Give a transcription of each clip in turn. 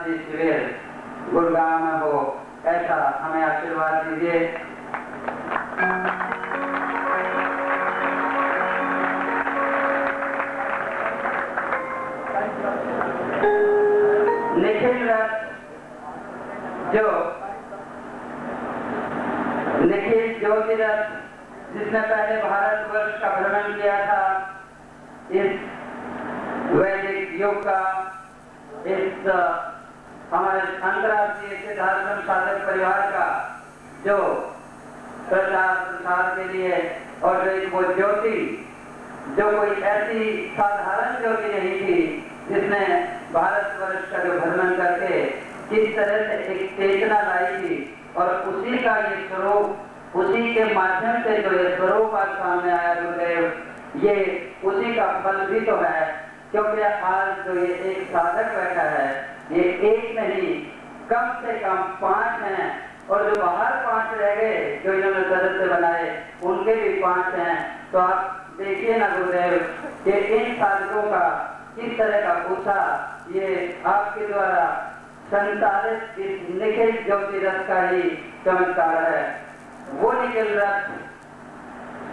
समाधि शिविर गुड़गांव में हो, ऐसा हमें आशीर्वाद दीजिए। निखिल रथ जो निखिल ज्योति रथ जिसने पहले भारतवर्ष का भ्रमण किया था, इस वैदिक युग का, इस हमारे अंतर्राष्ट्रीय सिद्धाश्रम साधक परिवार का जो प्रचार प्रसार के लिए, और जो एक वो ज्योति जो कोई ऐसी साधारण ज्योति नहीं थी जिसने भारतवर्ष का जो भ्रमण करके किस तरह से एक चेतना लाई थी, और उसी का ये स्वरूप, उसी के माध्यम से जो ये स्वरूप आज सामने आया गुरुदेव, ये उसी का फल भी तो है। क्योंकि आज जो ये एक साधक बैठा है, ये एक नहीं कम से कम 5 हैं, और जो बाहर 5 रह गए जो इन्होंने सदस्य बनाए, उनके भी 5 हैं। तो आप देखिए ना गुरुदेव कि इन साधकों का किस तरह का उत्साह ये आपके द्वारा संचालित इस निखिल ज्योति रथ का ही चमत्कार है। वो निखिल रथ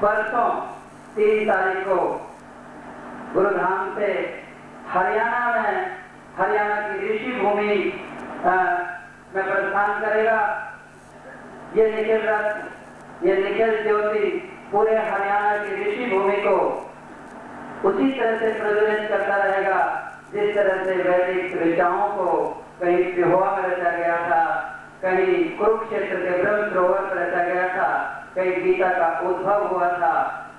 परसों 3 तारीख को गुरुधाम से हरियाणा में, हरियाणा की ऋषि भूमि में प्रस्थान करेगा। ये निखिल रथ, ये निखिल ज्योति पूरे हरियाणा की ऋषि भूमि को उसी तरह से प्रज्वलित करता रहेगा जिस तरह से वैदिक ऋचाओं को कहीं पिहोवा में रचा गया था, कहीं कुरुक्षेत्र के ब्रह्म सरोवर पर रचा गया था, कहीं गीता का उद्भव हुआ था,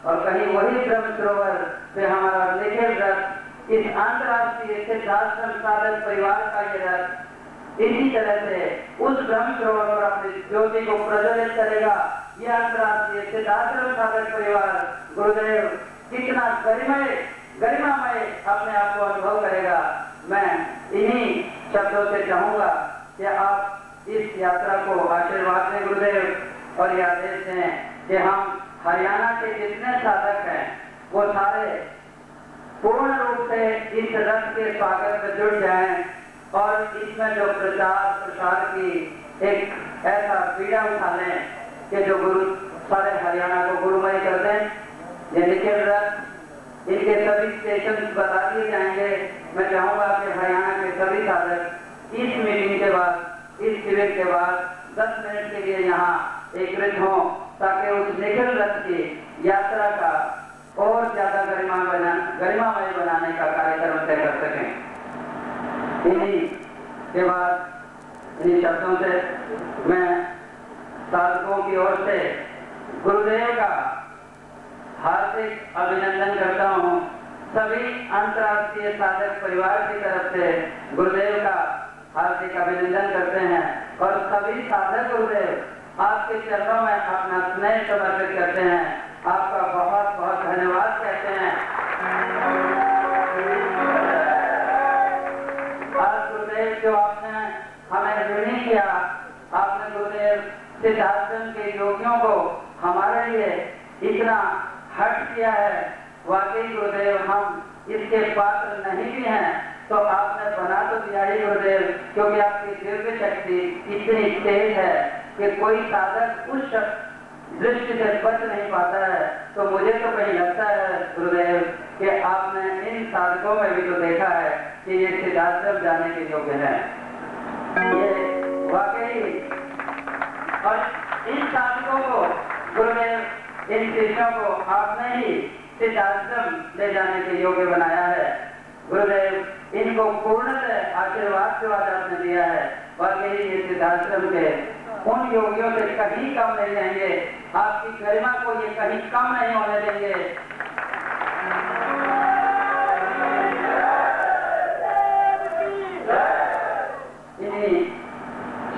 और कहीं वही ब्रह्म सरोवर से हमारा निखिल रथ, इस अंतर्राष्ट्रीय सिद्धाश्रम साधक परिवार का ये रथ इसी तरह से उस ब्रह्म सरोवर पर अपनी ज्योति को प्रज्वलित करेगा। ये अंतर्राष्ट्रीय सिद्धाश्रम साधक परिवार गुरुदेव कितना गरिमामय अपने आप को अनुभव करेगा। मैं इन्हीं शब्दों से चाहूंगा कि आप इस यात्रा को आशीर्वाद दें गुरुदेव, और यह आदेश दें कि हम हरियाणा के जितने साधक हैं वो सारे पूर्ण रूप से इस रथ के स्वागत में जुड़ जाएं, और इसमें जो प्रचार प्रसार की एक ऐसा पीड़ा उठा लें कि जो गुरु सारे हरियाणा को गुरुमय कर दें। ये निखिल रथ, इनके सभी स्टेशन बता दिए जाएंगे। मैं चाहूंगा कि हरियाणा के सभी साधक इस मीटिंग के बाद, इस शिविर के बाद 10 मिनट के लिए यहाँ एकत्रित हों, ताकि उस निखिल रथ की यात्रा का और ज्यादा गरिमामय बनाने का कार्यक्रम तय कर सकें। इन्हीं के बाद, इन्हीं शब्दों से मैं साधकों की ओर से गुरुदेव का हार्दिक अभिनंदन करता हूँ। सभी अंतर्राष्ट्रीय साधक परिवार की तरफ से गुरुदेव का हार्दिक अभिनंदन करते हैं, और सभी साधक गुरुदेव आपके चरणों में अपना स्नेह समर्पित करते हैं। आपका बहुत बहुत धन्यवाद कहते हैं। आज गुरुदेव जो आपने हमें ऋणी किया, आपने गुरुदेव सिद्धाश्रम के योगियों को हमारे लिए इतना हट किया है। वाकई गुरुदेव हम इसके पात्र नहीं भी हैं, तो आपने बना तो दिया ही गुरुदेव, क्योंकि आपकी दिव्य शक्ति इतनी तेज है कि कोई साधक उस दृष्टि से बच नहीं पाता है। तो मुझे तो कहीं लगता है गुरुदेव कि आपने इन साधकों में भी तो देखा है कि ये सिद्धाश्रम जाने के योग्य है। ये वाकई, और इन साधकों को गुरुदेव, इन शिष्यों को आपने ही सिद्धाश्रम ले जाने के योग्य बनाया है। गुरुदेव इनको पूर्णतः आशीर्वाद जो आज आपने दिया है, वाकई ये सिद्धाश्रम के उन योगियों से कहीं कम नहीं रहेंगे। आपकी गरिमा को ये कहीं कम नहीं होने देंगे। इन्हीं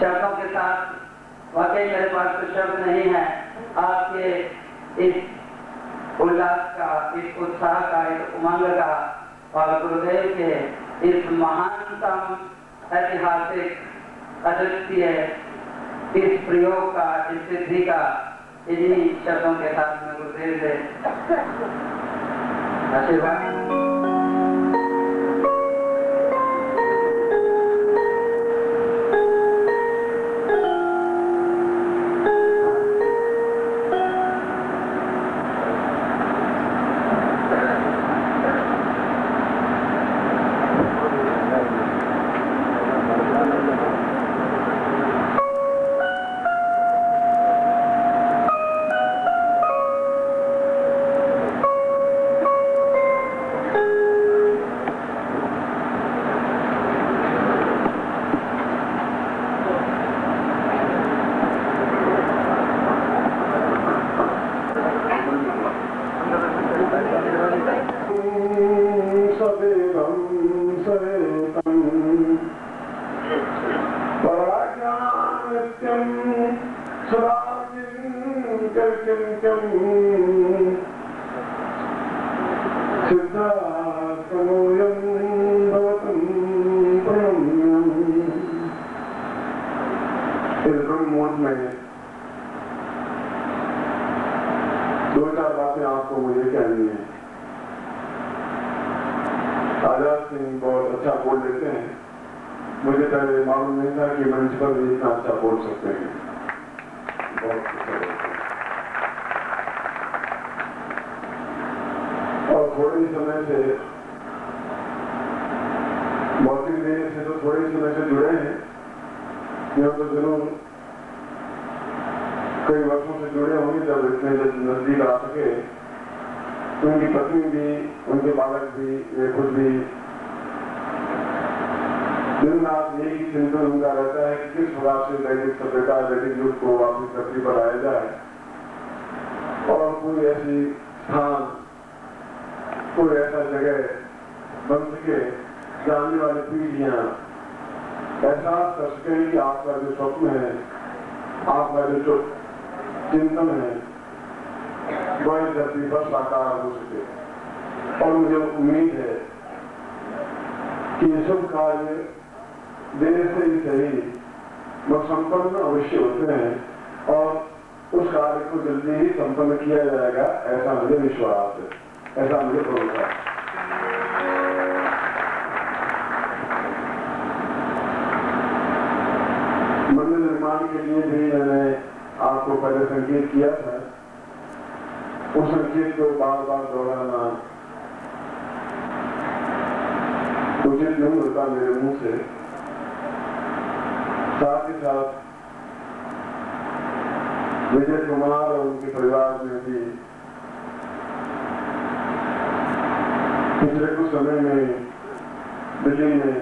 शब्दों के साथ, वाकई मेरे पास तो शब्द नहीं है आपके इस उल्लास का, इस उत्साह का, इस उमंग का, और गुरुदेव के इस महानतम ऐतिहासिक अद्वितीय इस प्रयोग का, इस सिद्धि का, इन्हीं शब्दों के साथ में गुरुदेव से आशीर्वाद। अंत में 2-4 बातें आपको मुझे कहनी है। आजाद सिंह बहुत अच्छा बोल लेते हैं, मुझे पहले मालूम नहीं था कि मंच पर भी इतना अच्छा बोल सकते हैं। बहुत अच्छा बोलते हैं। और थोड़े ही समय से, भौतिक देह से तो थोड़े ही समय से जुड़े हैं, यह तो जरूर कई वर्षों से जुड़े होंगे। जब इतने नजदीक आ सके, उनकी पत्नी भी, उनके बालक भी, ये खुद भी दिन रात यही चिंतन उनका रहता है कि किस प्रकार से वैदिक सभ्यता, वैदिक युग को वापस धरती पर लाया जाए और कोई ऐसी स्थान, कोई ऐसा जगह बन सके जहाँ आने वाली पीढ़ियां एहसास कर सकें कि आपका जो स्वप्न है, आपका जो चिंतन है, वह धरती पर साकार हो सके। और मुझे उम्मीद है कि ये सब कार्य देर से ही सही वह संपन्न अवश्य होते हैं और उस कार्य को जल्दी ही संपन्न किया जाएगा, ऐसा मुझे विश्वास है, ऐसा मुझे भरोसा है। मंदिर निर्माण के लिए भी मैंने आपको पहले संकेत किया था। उस संकेत को बार बार दोहराना उचित नहीं होता मेरे मुंह से। साथ ही साथ विजय कुमार और उनके परिवार में भी पिछले कुछ समय में दिल्ली में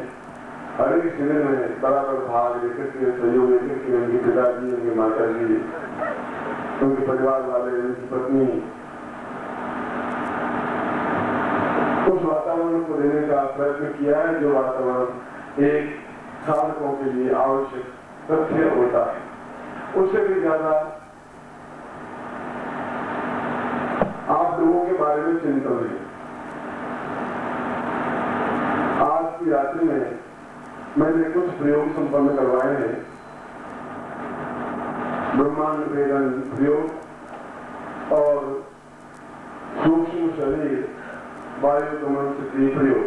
हर एक शिविर में बराबर भाग लेकर के, सहयोग लेकर के उनके पिताजी, उनकी माता जी, उनके परिवार वाले, उनकी पत्नी उस वातावरण को देने का प्रयत्न किया है जो वातावरण एक साधकों के लिए आवश्यक तथ्य होता है। उससे भी ज्यादा आप लोगों के बारे में चिंतन है। आज की रात्रि में मैंने कुछ प्रयोग संपन्न करवाए हैं। ब्रह्मांड वेदन प्रयोग और सूक्ष्म शरीर वायु गमन स्थिति प्रयोग।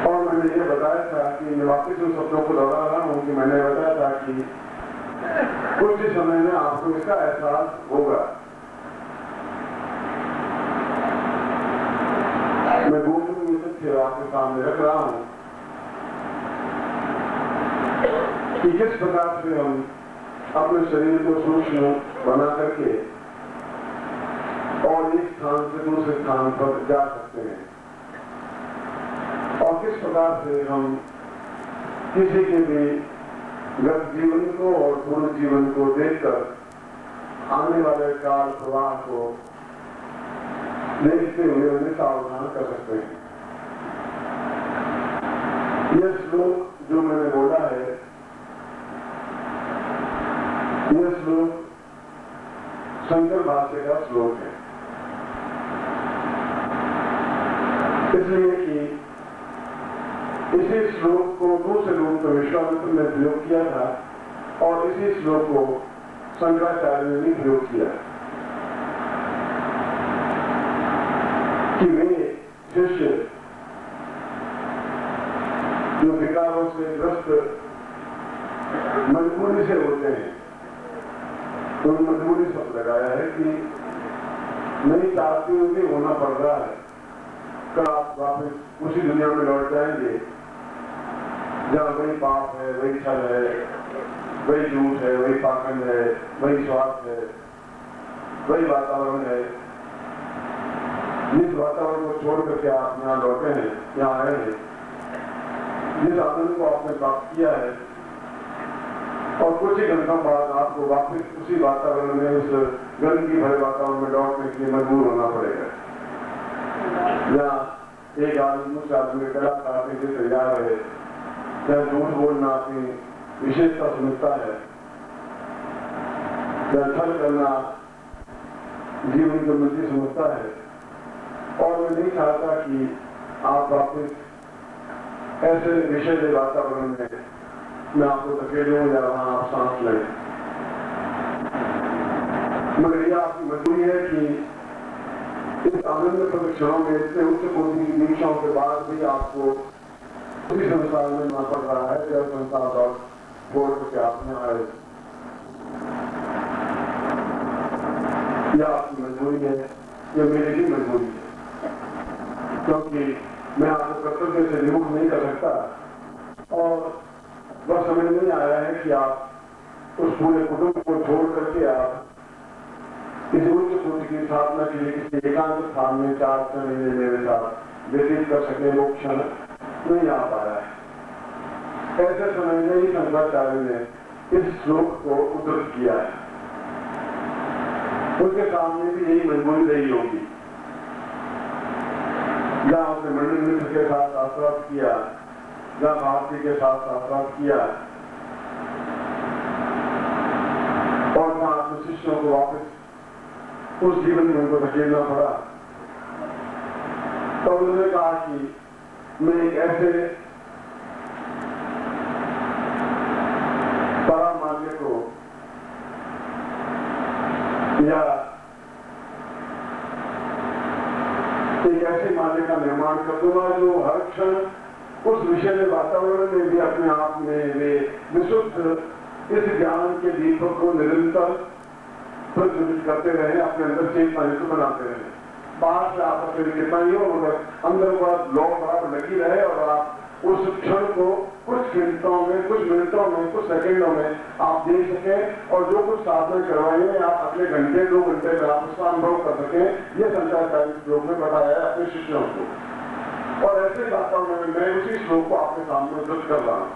और मैंने ये बताया था कि मैं वापिस उन शब्दों को दोहरा रहा हूं कि मैंने बताया था कि कुछ ही समय में आपको इसका एहसास होगा। मैं गोपनीय तथ्य आपके सामने रख रहा हूं कि किस प्रकार से हम अपने शरीर को सूक्ष्म बना करके और एक स्थान से दूसरे स्थान पर जा सकते हैं और किस प्रकार से हम किसी के भी गत जीवन को और पूर्ण जीवन को देखकर आने वाले काल प्रवाह को देखते हुए उन्हें सावधान कर सकते हैं। यह श्लोक जो मैंने बोला है, यह श्लोक शंकर भाष्य का श्लोक है, इसलिए कि इसी श्लोक को दूसरे रूप में विश्वामित्र ने प्रयोग किया था और इसी श्लोक को शंकराचार्य ने भी प्रयोग किया कि वे शिष्य जो विकारों से ग्रस्त मजबूरी से होते हैं, तो मजबूरी शब्द लगाया है कि नहीं चाहते हुए भी होना पड़ रहा है। कल आप वापिस उसी दुनिया में लौट जाएंगे जहाँ वही पाप है, वही छल है, वही झूठ है, वही पाखंड है, वही स्वार्थ है, वही वातावरण है। जिस वातावरण को छोड़ करके आप यहाँ लौटे हैं, यहाँ आए हैं, जिस आनंद को आपने प्राप्त किया है और कुछ ही घंटों बाद आपको वापस उसी वातावरण में, उस गंदगी भरे वातावरण में लौटने के लिए मजबूर होना पड़ेगा। जहाँ एक आदमी दूसरे आदमी कला काटने के लिए तैयार है, जहाँ झूठ बोलना अपनी विशेषता समझता है, जहाँ छल करना जीवन की उन्नति समझता है। और मैं नहीं चाहता कि आप वापस ऐसे विषय वातावरण में मैं आपको धकेलूं या वहां आप सांस लें, मगर यह आपकी मजबूरी है कि इस आनंद परीक्षणों में इतने उच्च कोटि की दीक्षाओं के बाद भी आपको उसी संसार में ना पड़ रहा है जब संसार और छोड़ के आप में आए। यह आपकी मजबूरी है, यह मेरी भी मजबूरी है, क्योंकि मैं आपको कर्तव्य से विमुख नहीं कर सकता और वह समझ नहीं आया है कि आप उस पूरे कुटुंब को छोड़ करके आप किसी उच्च कोटि की स्थापना के लिए किसी एकांत स्थान में 4 महीने मेरे साथ व्यतीत कर सके, वो क्षण नहीं आ पाया है। ऐसे समय में ही शंकराचार्य ने इस श्लोक को उद्धृत किया है। उसके सामने भी यही मजबूरी रही होगी, जहां उसने मंडल मित्र के साथ शास्त्रार्थ किया, जहां भारती के साथ शास्त्रार्थ किया और जहां अपने शिष्यों को वापस उस जीवन में उनको धकेलना पड़ा, तो उन्होंने कहा कि मैं एक ऐसे परामान्य को या एक ऐसे मान्य का निर्माण कर दूंगा जो हर क्षण उस विषय वातावरण में भी अपने आप में वे विशुद्ध इस ज्ञान के दीपक को निरंतर प्रज्वलित करते रहे, अपने अंदर चेतना युक्त बनाते रहे। बाहर से आप अपने कितना ही हो मगर अंदर पर लौ बराबर लगी रहे और आप उस क्षण को कुछ मिनटों में, कुछ मिनटों में, कुछ सेकंडों में आप देख सकें और जो कुछ साधना करवाएंगे आप अगले घंटे 2 घंटे में आप उसका अनुभव कर सकें। ये शंकराचार्य श्लोक में बताया है अपने शिष्यों को, और ऐसे वातावरण में मैं उसी श्लोक को आपके सामने उद्धृत कर रहा हूं।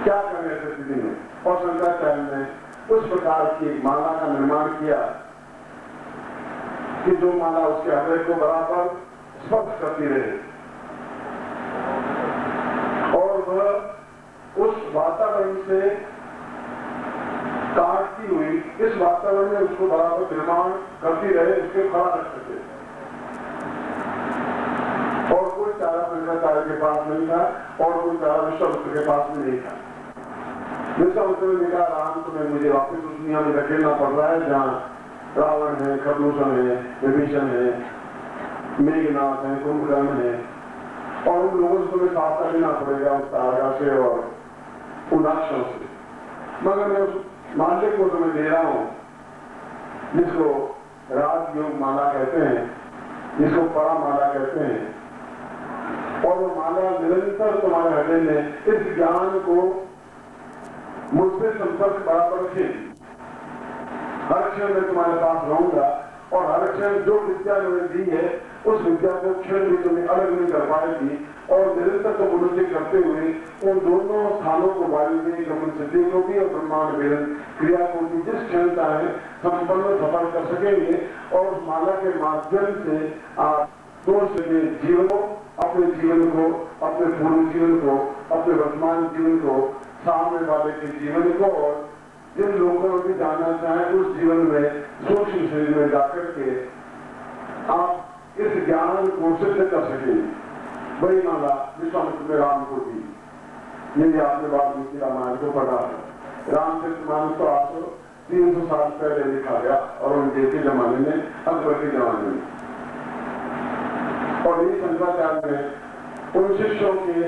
क्या करें ऐसे स्थिति में? और शंकराचार्य ने उस प्रकार की एक माला का निर्माण किया कि जो माला उसके हृदय को बराबर स्पर्श करती रहे और वह उस वातावरण से काटती हुई इस वातावरण में उसको बराबर निर्माण करती रहे, उसके खड़ा रख सके। और कोई चारा शंकराचार्य के पास नहीं था और कोई चारा विश्वामित्र के पास भी नहीं था। विश्वामित्र ने कहा, राम तुम्हें मुझे वापस उस दुनिया में धकेलना पड़ रहा है जहां रावण है, खरदूषण है, विभीषण है, मेघनाथ है, कुंभकर्ण है, और उन लोगों से तुम्हें सावधान लेना पड़ेगा उस तारका से और उन राक्षसों से। मगर मैं उस माले को तुम्हें दे रहा हूं जिसको राजयोग माला कहते हैं, जिसको परामाला कहते हैं, और वो माला निरंतर तुम्हारे हृदय में इस ज्ञान को मुझसे संपर्क बराबर रखेगी। हर क्षण मैं तुम्हारे पास रहूंगा और हर क्षण जो विद्या मैंने दी है उस विद्या को क्षण भी तुम्हें अलग नहीं कर पाएगी और निरंतर को उन्नति करते हुए उन दोनों स्थानों को वायुदेव गमन सिद्धि को भी और ब्रह्मांड वेदन क्रिया को भी जिस क्षण चाहे संपन्न सफल कर सकेंगे। और उस माला के माध्यम से आप दोष जीवन को, अपने जीवन को, अपने पूर्व जीवन को, अपने वर्तमान जीवन को, सामने वाले के जीवन को और जिन लोगों को भी जानना चाहें उस जीवन में सूक्ष्म शरीर में जाकर के आप इस ज्ञान को सिद्ध कर सकेंगे। वही माला विश्वामित्र ने राम को दी। यदि आपने वाल्मीकि रामायण को पढ़ा है, रामचरितमानस तो आपको 300 साल पहले लिखा गया और उनके के जमाने में, अकबर के जमाने में। और ये शंकराचार्य ने उन शिष्यों के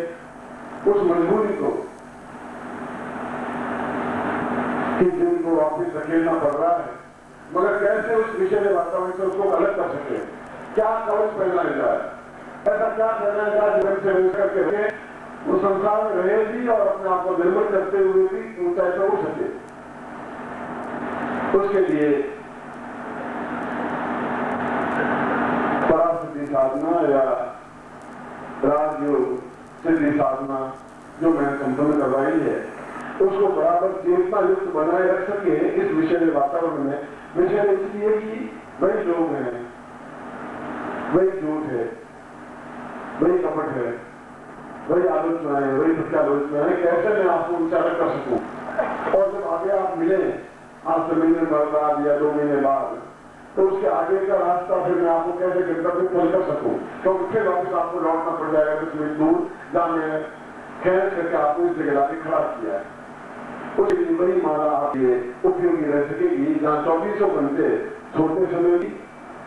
उस मजबूरी को कि जिनको वापिस धकेलना पड़ रहा है, मगर कैसे उस विषय वातावरण से उसको अलग कर सके, क्या कवच पहनाया जाए, ऐसा क्या पहनाया जाए जीवन से मिलकर के रहे, वो संसार में रहे भी और अपने आप को निर्भर करते हुए भी ऊंचाई पर उठ सके। उसके लिए परासिद्धि साधना या राजयोग सिद्धि साधना जो मैंने संपन्न करवाई है उसको बराबर चेतना युक्त बनाए रख सके इस विषय वातावरण में। विषय इसलिए कि वही लोग हैं, वही झूठ है, वही कपट है, वही आलोचना है, वही प्रत्यालोचना है। कैसे मैं आपको उच्चारण कर सकूं? और जब आगे आप मिले, आज से महीने बाद या 2 महीने बाद, तो उसके आगे का रास्ता फिर मैं आपको कैसे गंतव्य पहुंच कर सकूं, क्योंकि फिर वापस आपको लौटना पड़ जाएगा 10 मिनट दूर, जहां मैं खैर करके आपको इस जगह लाके खड़ा किया है। उसके लिए वही माला आपके उपयोगी रह सकेगी, जहां 24 घंटे सोते समय भी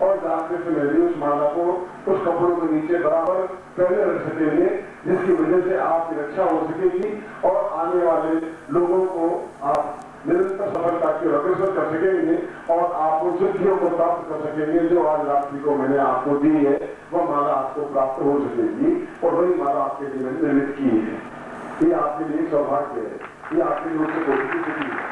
और जागते समय भी उस माला को उस कपड़ों के नीचे बराबर पहले रख सकेंगे, जिसकी वजह से आपकी रक्षा हो सकेगी और आने वाले लोगों को आप निरंतर सफलता की अग्रसर कर सकेंगे और आप उन सिद्धियों को प्राप्त कर सकेंगे जो आज रात्रि को मैंने आपको दी है, वह माला आपको प्राप्त हो सकेगी और वही माला आपके लिए मैंने निर्मित की है। ये आपके लिए सौभाग्य है, ये आपके लिए उससे कोई स्थिति है।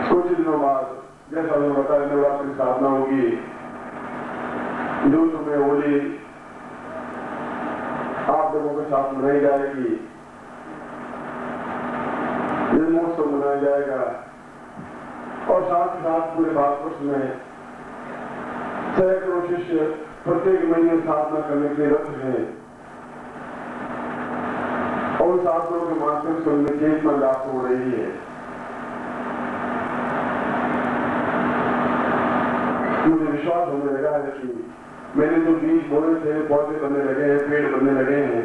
कुछ दिनों बाद जैसा मैंने बताया नवरात्रि साधना होगी, जो समय होली आप लोगों के साथ मनाई जाएगी, जन्मोत्सव मनाया जाएगा और साथ ही साथ पूरे भारतवर्ष में सैकड़ों शिष्य प्रत्येक महीने साधना करने के लिए रत हैं और उन साधनों के माध्यम से उनमें चेतना प्राप्त हो रही है। मुझे विश्वास होने लगा है कि मैंने जो बीज बोए थे पौधे बनने लगे हैं, पेड़ बनने लगे हैं,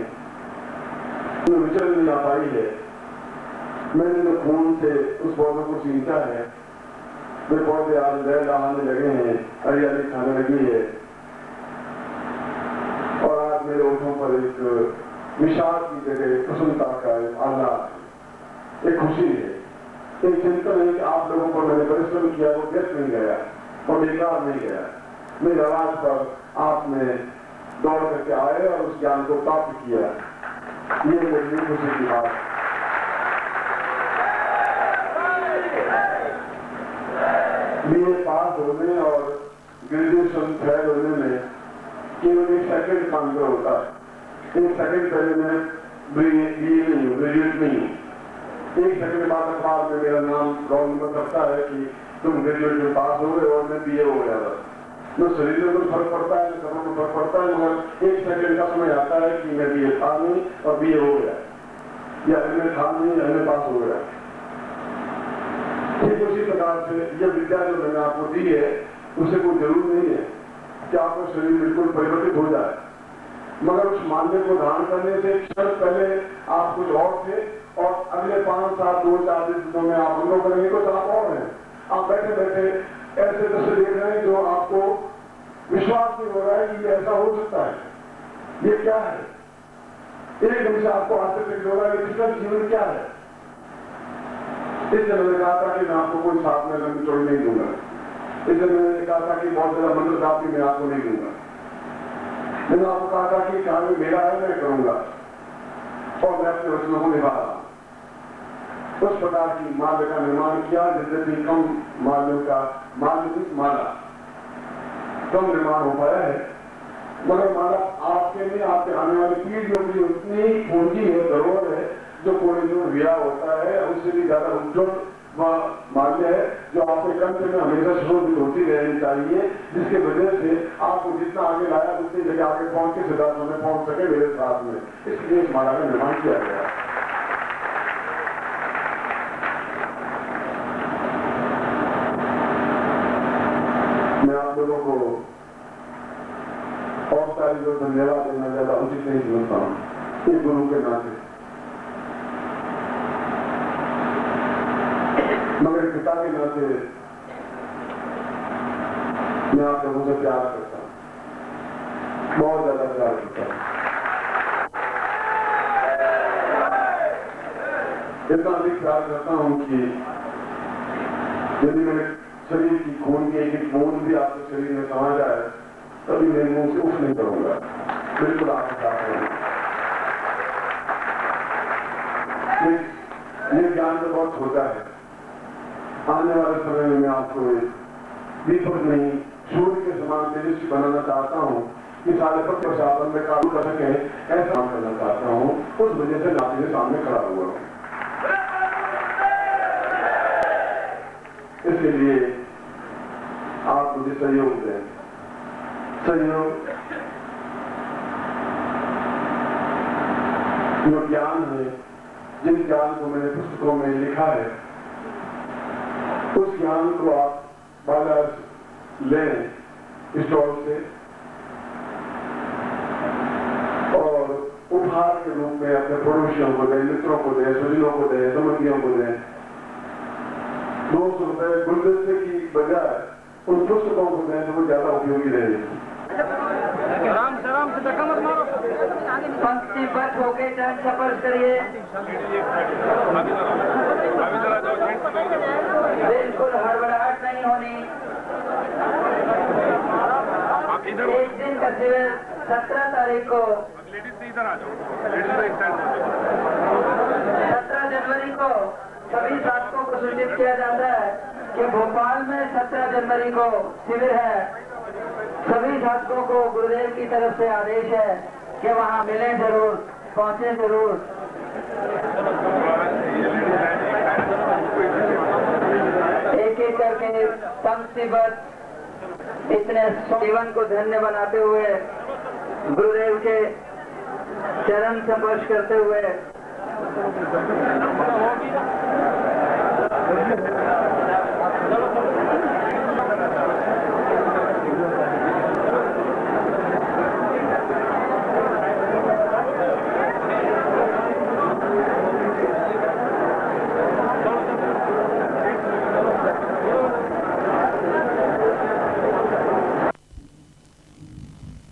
उनमें विचलन नहीं आ पाई है। मैंने जो खून से उस पौधों को सींचा है, वे पौधे आज लय लहाने लगे हैं, हरियाली खाने लगी है और आज मेरे ओठों पर एक विषाद की जगह प्रसन्नता का आह्लाद, एक खुशी है, एक चिंतन है कि आप लोगों को मैंने परिश्रम किया, वो व्यर्थ नहीं गया और बेकार नहीं गया। मेरी आवाज पर आपने दौड़ करके आए और उस ज्ञान को प्राप्त किया, ये मेरी खुशी की बात है। बीए पास होने और ग्रेजुएशन फेल होने में केवल 1 सेकंड का अंतर होता है। 1 सेकंड पहले मैं बीए नहीं हूँ, ग्रेजुएट नहीं हूँ। 1 सेकंड बाद अखबार में मेरा नाम रोल नंबर करता है कि तुम ग्रेजुएट में पास हो गए और मैं बीए हो गया था। न शरीर में कुछ फर्क पड़ता है, न कपड़ों में फर्क पड़ता है, मगर 1 सेकंड का समय आता है कि मैं बीए था नहीं और बीए हो गया, या मैं था नहीं या मैं पास हो गया। ठीक उसी प्रकार से यह विद्या जो मैंने आपको दी है, उसे कोई जरूर नहीं है कि आपका शरीर बिल्कुल परिवर्तित हो जाए, मगर उस मान्य को धारण करने से क्षण पहले आप कुछ और थे और अगले 5, 7, 2, 4 दिनों में आप अनुभव करेंगे कुछ आप और हैं। आप बैठे बैठे ऐसे दृश्य देख रहे हैं जो आपको विश्वास नहीं हो रहा है कि ये ऐसा हो सकता है, ये क्या है। एकदम से आपको आश्चर्य हो रहा है कि इसका जीवन क्या है। इसलिए मैंने कहा था कि मैं आपको कोई साथ में लंबी चौड़ी नहीं दूंगा, इसलिए मैंने कहा था कि बहुत ज्यादा मंत्र जाति मैं आपको नहीं दूंगा। मैंने आपको कहा था कि कार्य मेरा है, मैं करूंगा और मैं अपने वचनों को निभा रहा हूं। उस प्रकार की माल्य का निर्माण किया जिससे भी कम माल्यों का माला कम निर्माण हो पाया है, मगर माला आपके लिए आपके आने वाली पीढ़ियों की उतनी पूंजी है, धरोहर है, जो कोई जो विया होता है उससे भी ज्यादा उज्ज्वल माल्य है, जो आपके कंठ में हमेशा शोधित होती रहनी चाहिए, जिसके वजह से आपको जितना आगे लाया उतनी जगह आगे पहुंच के सिद्धार्थों में पहुंच सके मेरे साथ में। इसलिए इस माला का निर्माण किया गया। मैं आप लोगों को और सारी जो धन्यवाद देना ज्यादा उचित नहीं समझता हूं, एक गुरु के नाते, मगर पिता के नाते मैं आप लोगों से प्यार करता हूं, बहुत ज्यादा प्यार करता हूं। इतना अधिक प्यार करता हूं कि यदि मेरे शरीर की खून की एक बूंद भी आपके शरीर में समा जाए तभी मैं मुंह से उठ नहीं करूंगा, बिल्कुल आपके साथ रहूंगा। ये ज्ञान तो बहुत छोटा है। आने वाले समय में मैं आपको दीपक नहीं सूर्य के समान तेजस्वी बनाना चाहता हूं कि सारे पक्ष प्रशासन में काबू कर सके, ऐसा काम करना चाहता हूं। उस वजह से नाते के सामने खड़ा हुआ हूं। इसके लिए आप मुझे सहयोग दें। सहयोग जो ज्ञान है जिन ज्ञान को मैंने पुस्तकों में लिखा है उस ज्ञान को आप बाजार लें स्टॉल से और उपहार के रूप में अपने पड़ोसियों को दें, मित्रों को दें, स्वजनों को दें, संबंधियों को दें। 200 रुपए गुलदस्ते की बजाय उन पुस्तकों को दें तो वो ज्यादा उपयोगी रहेगी। आराम से धक्का मत मारो। पंक्तिबद्ध होके चरण स्पर्श करिए। बिल्कुल हड़बड़ाहट नहीं होनी। एक दिन का शिविर 17 तारीख को, लेडीज से इधर आ जाओ, लेडीज से एक साइड 17 जनवरी को सभी साधकों को सूचित किया जाता है कि भोपाल में 17 जनवरी को शिविर है। सभी साधकों को गुरुदेव की तरफ से आदेश है कि वहां मिलें जरूर, पहुंचे जरूर। एक एक करके पंक्तिबद्ध इतने जीवन को धन्य बनाते हुए गुरुदेव के चरण स्पर्श करते हुए